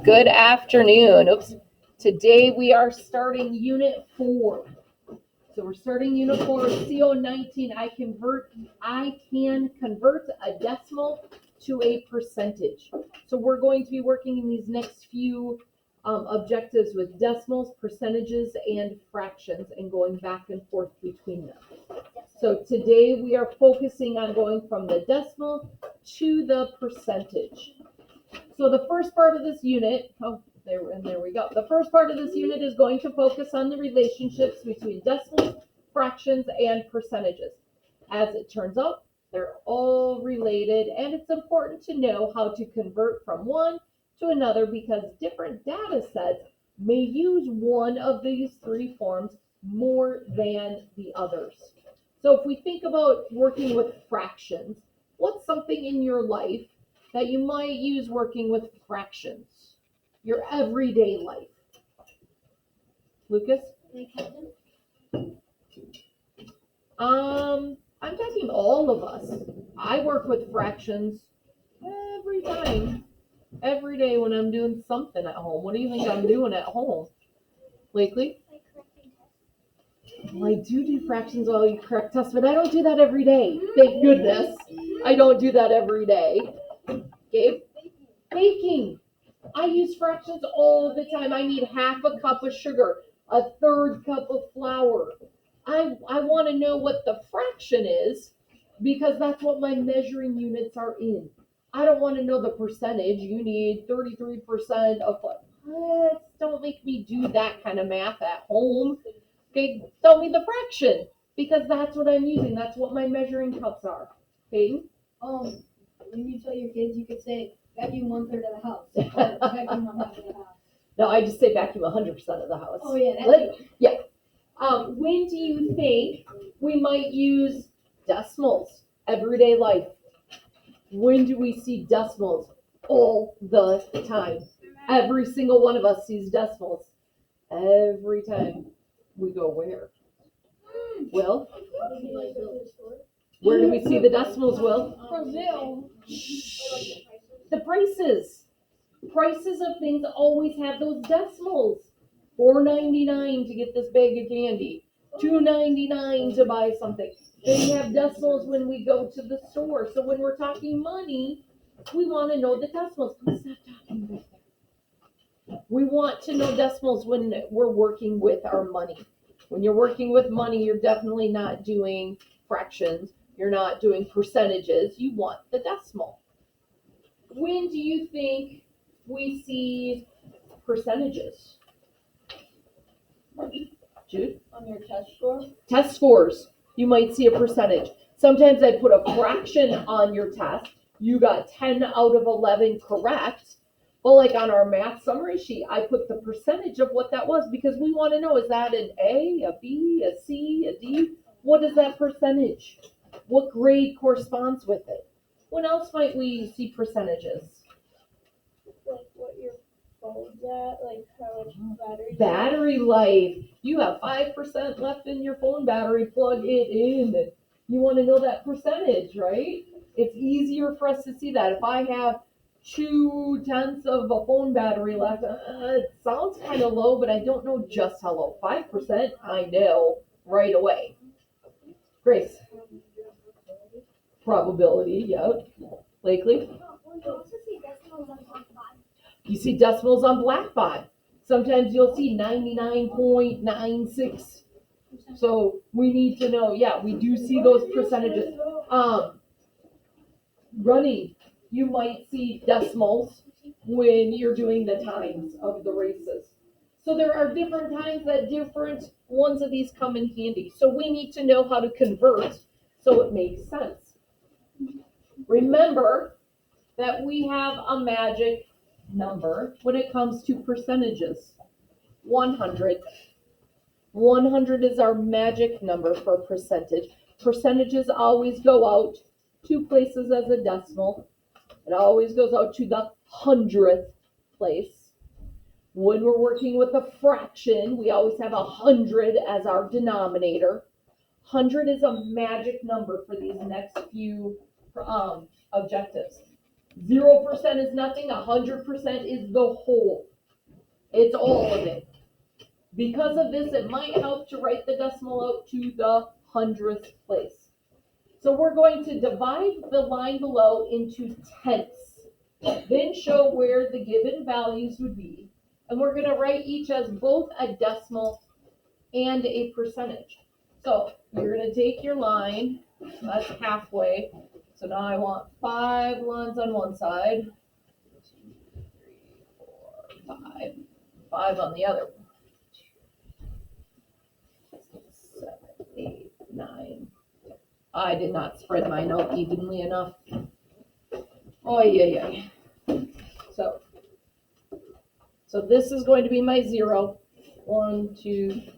Good afternoon. Oops. Today we are starting Unit 4. So we're starting Unit 4 of CO19. I can convert a decimal to a percentage. So we're going to be working in these next few objectives with decimals, percentages, and fractions, and going back and forth between them. So today we are focusing on going from the decimal to the percentage. So the first part of this unit, there we go. The first part of this unit is going to focus on the relationships between decimals, fractions, and percentages. As it turns out, they're all related, and it's important to know how to convert from one to another because different data sets may use one of these three forms more than the others. So if we think about working with fractions, what's something in your life that you might use working with fractions? Your everyday life. Lucas? I'm talking all of us. I work with fractions every time, every day when I'm doing something at home. What do you think I'm doing at home? Lately? Well, I do fractions while you correct tests, but I don't do that every day. Thank goodness. I don't do that every day. Gabe? Baking. I use fractions all the time. I need half a cup of sugar, a third cup of flour. I want to know what the fraction is because that's what my measuring units are in. I don't want to know the percentage. You need 33% of what? Don't make me do that kind of math at home. Okay, tell me the fraction because that's what I'm using. That's what my measuring cups are. Peyton? When you tell your kids, you could say vacuum 1/3 of the house. Vacuum 1/2 of the house. No, I just say vacuum 100% of the house. Oh yeah, yeah. When do you think we might use decimals? Everyday life. When do we see decimals? All the time. Every single one of us sees decimals. Every time we go where? Will? Where do we see the decimals, Will? Brazil. The prices. Prices of things always have those decimals. $4.99 to get this bag of candy. $2.99 to buy something. They have decimals when we go to the store. So when we're talking money, we want to know the decimals. Stop talking about that. We want to know decimals when we're working with our money. When you're working with money, you're definitely not doing fractions. You're not doing percentages. You want the decimal. When do you think we see percentages? Jude? On your test score? Test scores. You might see a percentage. Sometimes I put a fraction on your test. You got 10 out of 11 correct. But like on our math summary sheet, I put the percentage of what that was because we want to know, is that an A, a B, a C, a D? What is that percentage? What grade corresponds with it? When else might we see percentages? Like what your phone's at, like how much battery life. You have 5% left in your phone battery, plug it in. You want to know that percentage, right? It's easier for us to see that. If I have 2/10 of a phone battery left, it sounds kind of low, but I don't know just how low. 5%, I know right away. Grace? Probability, yep. Blakely? You see decimals on Blackboard. Sometimes you'll see 99.96. So we need to know, yeah, we do see those percentages. Running, you might see decimals when you're doing the times of the races. So there are different times that different ones of these come in handy. So we need to know how to convert so it makes sense. Remember that we have a magic number when it comes to percentages. 100. 100 is our magic number for percentage. Percentages always go out 2 places as a decimal. It always goes out to the 100th place. When we're working with a fraction, we always have 100 as our denominator. 100 is a magic number for these next few objectives. 0% is nothing, 100% is the whole. It's all of it. Because of this, it might help to write the decimal out to the 100th place. So we're going to divide the line below into tenths, then show where the given values would be. And we're going to write each as both a decimal and a percentage. So you're going to take your line, that's halfway. So now I want 5 lines on one side, 2, 3, 4, 5, 5 on the other one. 7, 8, 9. I did not spread mine out evenly enough. Oh, yeah. So this is going to be my 0. 1, 2, 3,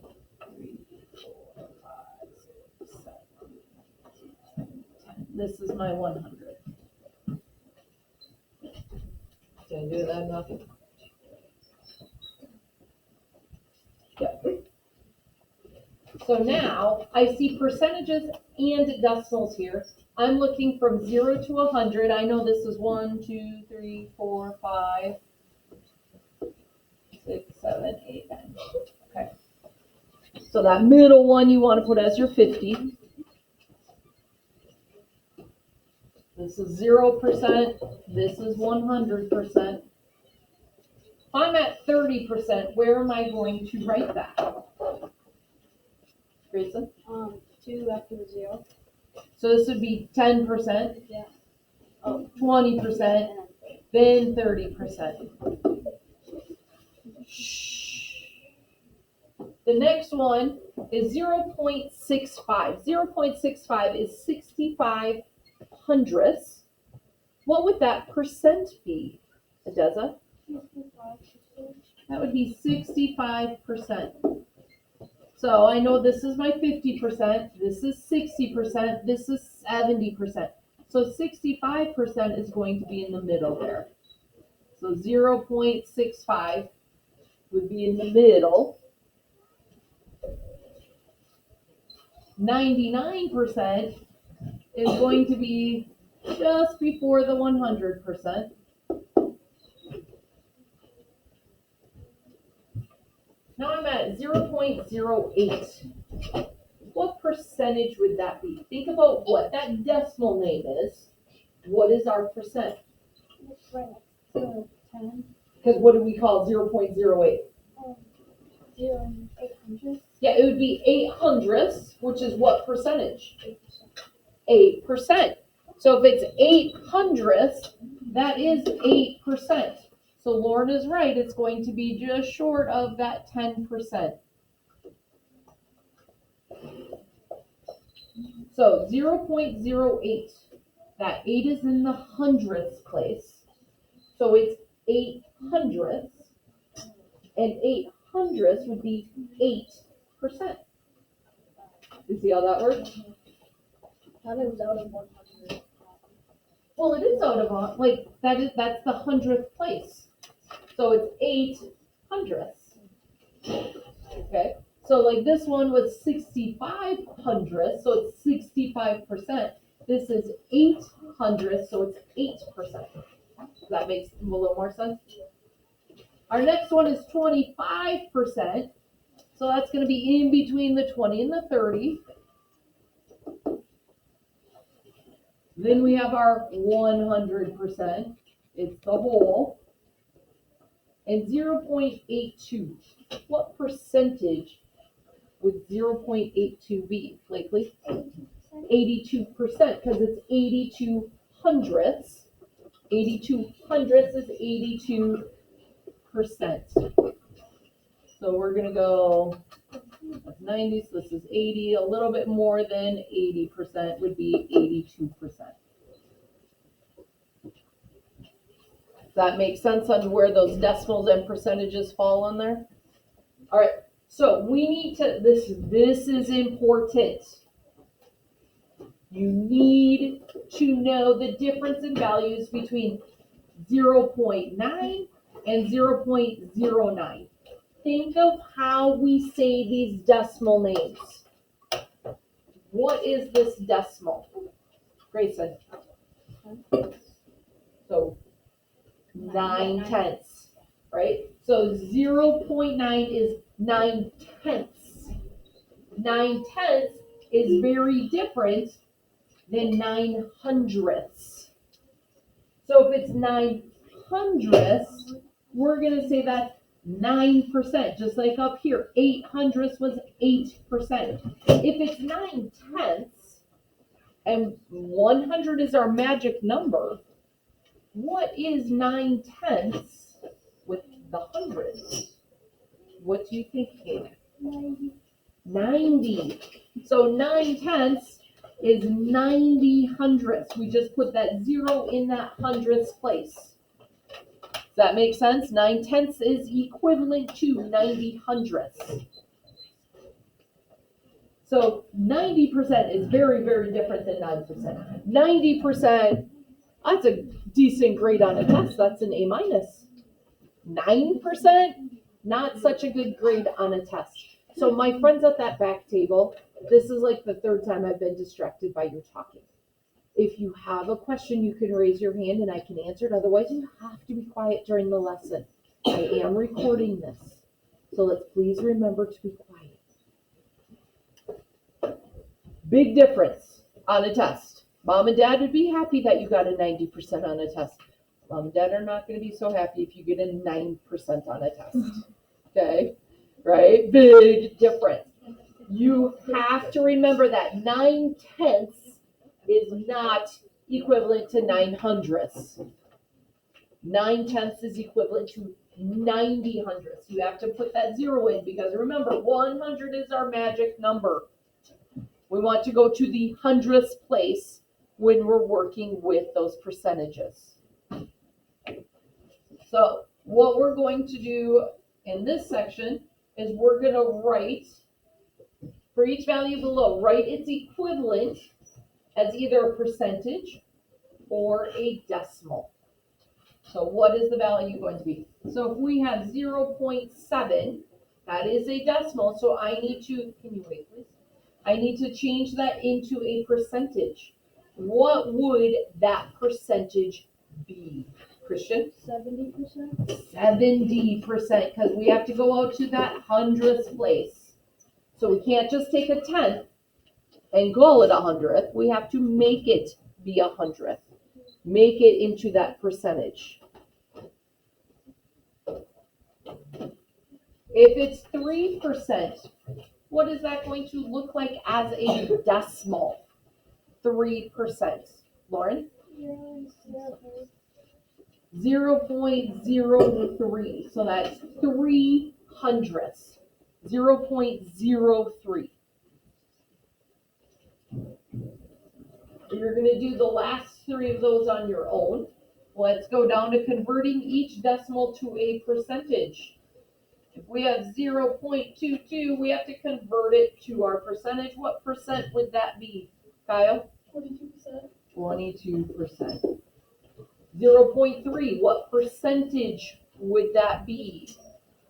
4, 5, 6, 7, 8, 9, 10. This is my 100. Did I do that enough? Yep. So now I see percentages and decimals here. I'm looking from 0 to 100. I know this is 1, 2, 3, 4, 5, 6, 7, 8, 9. Okay. So that middle one you want to put as your 50. This is 0%. This is 100%. If I'm at 30%, where am I going to write that? Grayson? 2 after the 0. So this would be 10%, Yeah. 20%, then 30%. The next one is 0.65. 0.65 is 65 hundredths. What would that percent be, Adeza? That would be 65%. So I know this is my 50%, this is 60%, this is 70%. So 65% is going to be in the middle there. So 0.65 would be in the middle. 99% is going to be just before the 100%. Now I'm at 0.08. What percentage would that be? Think about what that decimal name is. What is our percent? Right next to 10. Because what do we call 0.08? 0 and 800. Yeah, it would be 800ths, which is what percentage? 8%. 8%. So if it's 800ths, that is 8%. So Lauren is right, it's going to be just short of that 10%. So 0.08, that 8 is in the hundredths place. So it's 800ths, and 800ths would be 8%. You see how that works? That is out of 100. Well, it is out of, that's the 100th place. So it's 8 hundredths. Okay, so like this one was 65 hundredths, so it's 65%. This is 8 hundredths, so it's 8%. That makes a little more sense. Our next one is 25%. So that's going to be in between the 20 and the 30. Then we have our 100%. It's the whole. And 0.82. What percentage would 0.82 be, Blakely? 82%, because it's 82 hundredths. 82 hundredths is 82%. So we're going to go 90, so this is 80. A little bit more than 80% would be 82%. That makes sense on where those decimals and percentages fall on there? All right, so we need to, this is important. You need to know the difference in values between 0.9 and 0.09. Think of how we say these decimal names. What is this decimal? Grayson. So 9/10, right? So 0.9 is 9/10. 9/10 is very different than 9/100. So if it's 9/100, we're gonna say that's 9%, just like up here, 8/100 was 8%. If it's 9/10 and 100 is our magic number, what is 9/10 with the hundreds? What do you think, Kayla? 90. So 9/10 is 90/100. We just put that 0 in that hundredths place. Does that make sense? 9/10 is equivalent to 90/100. So 90% is very, very different than 9%. 90%, that's a decent grade on a test. That's an A minus. 9%, not such a good grade on a test. So my friends at that back table, this is like the third time I've been distracted by your talking. If you have a question, you can raise your hand and I can answer it. Otherwise, you have to be quiet during the lesson. I am recording this. So let's please remember to be quiet. Big difference on a test. Mom and dad would be happy that you got a 90% on a test. Mom and dad are not going to be so happy if you get a 9% on a test. Okay? Right? Big difference. You have to remember that 9/10 is not equivalent to 9/100. 9/10 is equivalent to 90/100. You have to put that 0 in because remember, 100 is our magic number. We want to go to the hundredths place when we're working with those percentages. So what we're going to do in this section is we're going to write, for each value below, write its equivalent as either a percentage or a decimal. So what is the value going to be? So if we have 0.7, that is a decimal, so I need to, can you wait please? I need to change that into a percentage. What would that percentage be, Christian? 70%. 70%, because we have to go out to that hundredths place. So we can't just take a tenth and call it a hundredth. We have to make it be a hundredth. Make it into that percentage. If it's 3%, what is that going to look like as a decimal? 3%. Lauren? 0.03. So that's 3/100. 0.03. You're going to do the last 3 of those on your own. Let's go down to converting each decimal to a percentage. If we have 0.22, we have to convert it to our percentage. What percent would that be, Kyle? 22%. 22%. 0.3, what percentage would that be,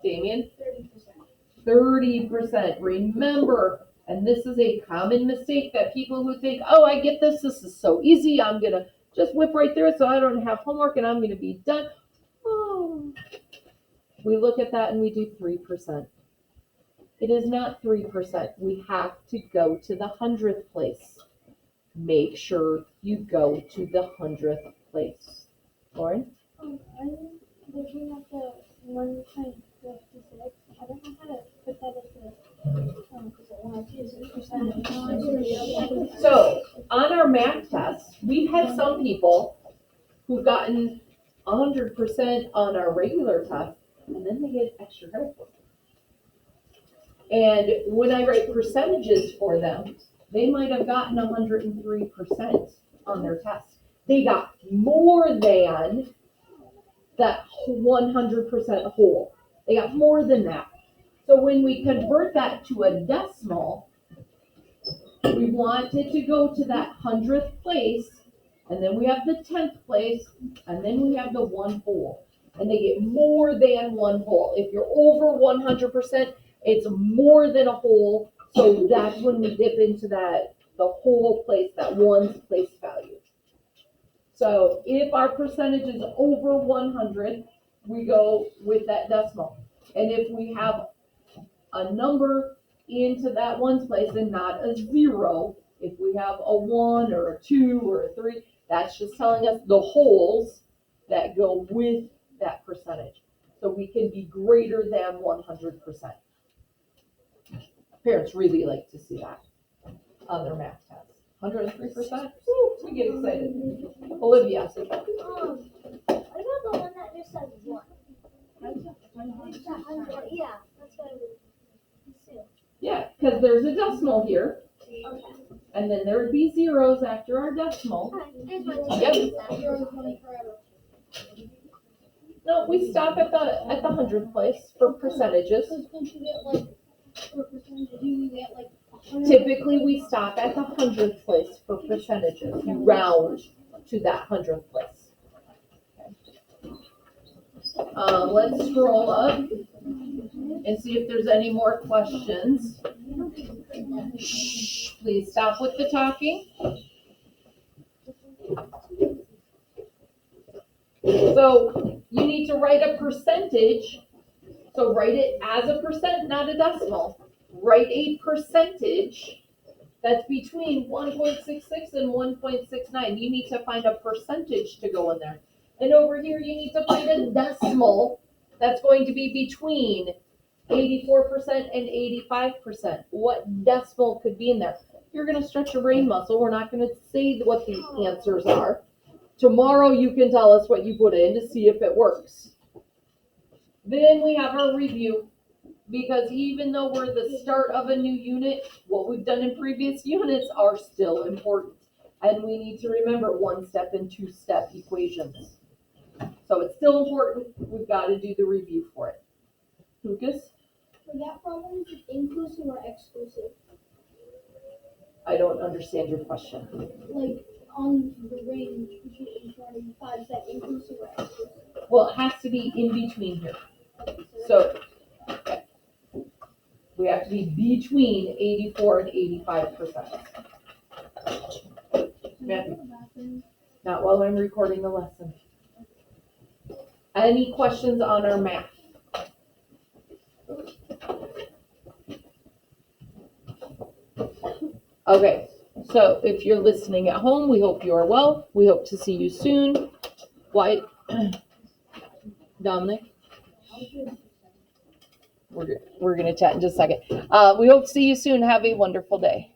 Damien? 30%. 30%. Remember, and this is a common mistake that people who think, oh, I get this is so easy, I'm going to just whip right through it so I don't have homework and I'm going to be done. Oh. We look at that and we do 3%. It is not 3%. We have to go to the hundredth place. Make sure you go to the hundredth place. Lauren? I'm looking at the 1.56. I don't know how to put that into So, on our math test, we've had some people who've gotten 100% on our regular test, and then they get extra credit for it. And when I write percentages for them, they might have gotten 103% on their test. They got more than that 100% whole. They got more than that. So when we convert that to a decimal, we want it to go to that hundredth place, and then we have the 10th place, and then we have the 1 whole. And they get more than 1 whole. If you're over 100%, it's more than a whole. So that's when we dip into that, the whole place, that 1's place value. So if our percentage is over 100, we go with that decimal. And if we have a number into that ones place and not a 0, if we have a 1 or a 2 or a 3, that's just telling us the wholes that go with that percentage. So we can be greater than 100%. Parents really like to see that on their math tests. 103%? Woo, we get excited. Olivia. What about the one that just says 1? Yeah, that's what I would assume. Yeah, because there's a decimal here, Okay. and then there would be zeros after our decimal. Yep. No, we stop at the 100th place for percentages. Typically, we stop at the 100th place for percentages. You round to that 100th place. Let's scroll up and see if there's any more questions. Shh, please stop with the talking. So you need to write a percentage. So write it as a percent, not a decimal. Write a percentage that's between 1.66 and 1.69. You need to find a percentage to go in there. And over here, you need to find a decimal that's going to be between 84% and 85%. What decimal could be in there? You're going to stretch your brain muscle. We're not going to say what the answers are. Tomorrow, you can tell us what you put in to see if it works. Then we have our review. Because even though we're the start of a new unit, what we've done in previous units are still important. And we need to remember 1-step and 2-step equations. So it's still important. We've got to do the review for it. Lucas? For that problem, is it inclusive or exclusive? I don't understand your question. Like, on the range between 84 and 85, is that inclusive or exclusive? Well, it has to be in between here. So we have to be between 84 and 85%. Matthew? Not while I'm recording the lesson. Any questions on our math? Okay, so if you're listening at home, we hope you are well. We hope to see you soon. White, Dominic? We're going to chat in just a second. We hope to see you soon. Have a wonderful day.